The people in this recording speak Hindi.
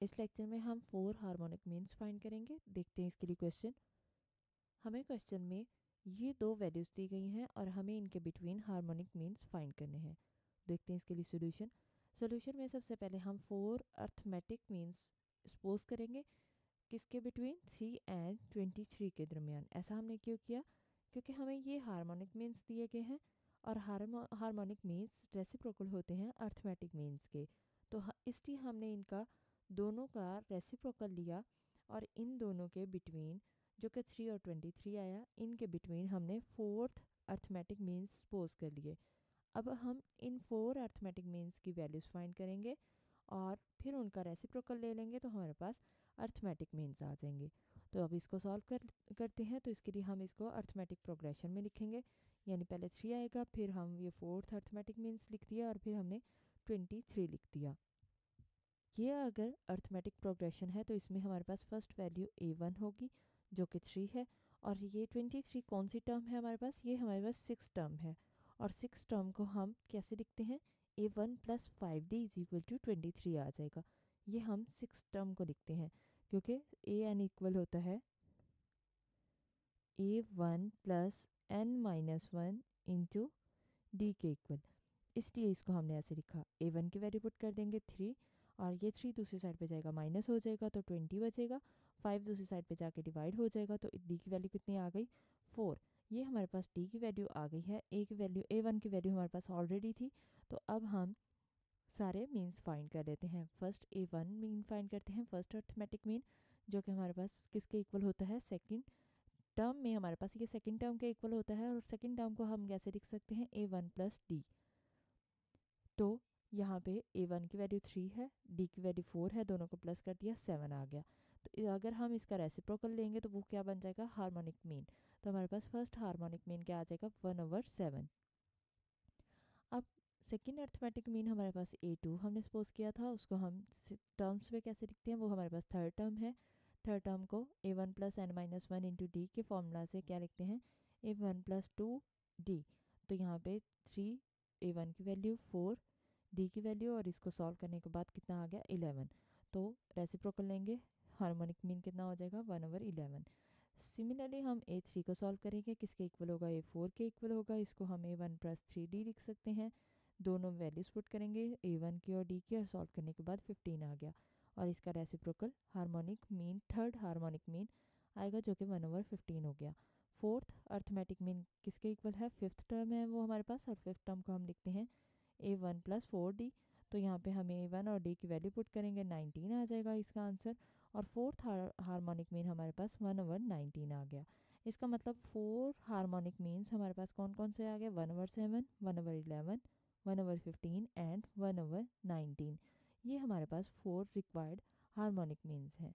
इस लेक्चर में हम 4 हार्मोनिक मीन्स फाइंड करेंगे। देखते हैं इसके लिए क्वेश्चन। हमें क्वेश्चन में ये दो वैल्यूज़ दी गई हैं और हमें इनके बिटवीन हार्मोनिक मीन्स फाइंड करने हैं। देखते हैं इसके लिए सोल्यूशन में सबसे पहले हम 4 अर्थमेटिक मीन्स सपोज करेंगे। किसके बिटवीन? 3 एंड 23 के दरमियान। ऐसा हमने क्यों किया? क्योंकि हमें ये हार्मोनिक मीन्स दिए गए हैं और हार्मोनिक मीन्स रेसिप्रोकल होते हैं अर्थमेटिक मीन्स के। तो इसलिए हमने इनका दोनों का रेसिप्रोकल लिया और इन दोनों के बिटवीन जो कि 3 और 23 आया, इनके बिटवीन हमने 4th अर्थमेटिक मीन्स सपोज कर लिए। अब हम इन 4 अर्थमेटिक मीन्स की वैल्यूज़ फाइंड करेंगे और फिर उनका रेसिप्रोकल ले लेंगे तो हमारे पास अर्थमेटिक मीन्स आ जाएंगे। तो अब इसको सॉल्व करते हैं। तो इसके लिए हम इसको अर्थमेटिक प्रोग्रेशन में लिखेंगे, यानी पहले 3 आएगा, फिर हम ये 4th अर्थमेटिक मीन्स लिख दिया और फिर हमने 23 लिख दिया। ये अगर अर्थमेटिक प्रोग्रेशन है तो इसमें हमारे पास फर्स्ट वैल्यू A1 होगी जो कि 3 है, और ये 23 कौन सी टर्म है हमारे पास? ये हमारे पास 6 टर्म है, और 6 टर्म को हम कैसे लिखते हैं? A1 + 5D = 23 आ जाएगा। ये हम 6 टर्म को लिखते हैं क्योंकि an इक्वल होता है A1 + n-1 इंटू डी के इक्वल, इसलिए इसको हमने ऐसे लिखा। A1 की वैल्यू पुट कर देंगे 3, और ये 3 दूसरी साइड पे जाएगा माइनस हो जाएगा तो 20 बचेगा। 5 दूसरी साइड पे जाके डिवाइड हो जाएगा तो डी की वैल्यू कितनी आ गई? 4। ये हमारे पास डी की वैल्यू आ गई है। A1 की वैल्यू हमारे पास ऑलरेडी थी। तो अब हम सारे मीन्स फाइंड कर लेते हैं। फर्स्ट A1 मीन फाइंड करते हैं, फर्स्ट अर्थमेटिक मीन, जो कि हमारे पास किसके इक्वल होता है? सेकेंड टर्म में हमारे पास ये सेकेंड टर्म के इक्वल होता है, और सेकेंड टर्म को हम कैसे लिख सकते हैं? A1 + D। तो यहाँ पे A1 की वैल्यू 3 है, D की वैल्यू 4 है, दोनों को प्लस कर दिया, 7 आ गया। तो अगर हम इसका रेसिप्रोकल लेंगे तो वो क्या बन जाएगा? Harmonic mean. तो हमारे पास फर्स्ट हार्मोनिक मीन क्या आ जाएगा? 1/7। अब सेकेंड अर्थमेटिक मीन हमारे पास A2 हमने सपोज किया था, उसको हम टर्म्स में कैसे लिखते हैं? वो हमारे पास थर्ड टर्म है। थर्ड टर्म को A1 + n-1 इंटू डी के फॉर्मूला से क्या लिखते हैं? A1 + 2D। तो यहाँ पे 3 A1 की वैल्यू, 4 डी की वैल्यू, और इसको सॉल्व करने के बाद कितना आ गया? 11। तो रेसिप्रोकल लेंगे, हार्मोनिक मीन कितना हो जाएगा? 1/11। सिमिलरली हम A3 को सॉल्व करेंगे, किसके इक्वल होगा? A4 के इक्वल होगा। इसको हम A1 + 3D लिख सकते हैं। दोनों वैल्यूज पुट करेंगे A1 की और D की, और सॉल्व करने के बाद 15 आ गया। और इसका reciprocal harmonic mean, third harmonic mean आएगा जो कि 1/15 हो गया। फोर्थ अर्थमेटिक मीन किसके इक्वल है? फिफ्थ टर्म है वो हमारे पास, और फिफ्थ टर्म को हम लिखते हैं A1 + 4D। तो यहाँ पे हमें A1 और D की वैल्यू पुट करेंगे, 19 आ जाएगा इसका आंसर। और फोर्थ हार्मोनिक मीन हमारे पास 1/19 आ गया। इसका मतलब 4 हार्मोनिक मीन्स हमारे पास कौन कौन से आ गए? 1/7, 1/11, 1/15 एंड 1/19। ये हमारे पास 4 रिक्वायर्ड हार्मोनिक मीन्स हैं।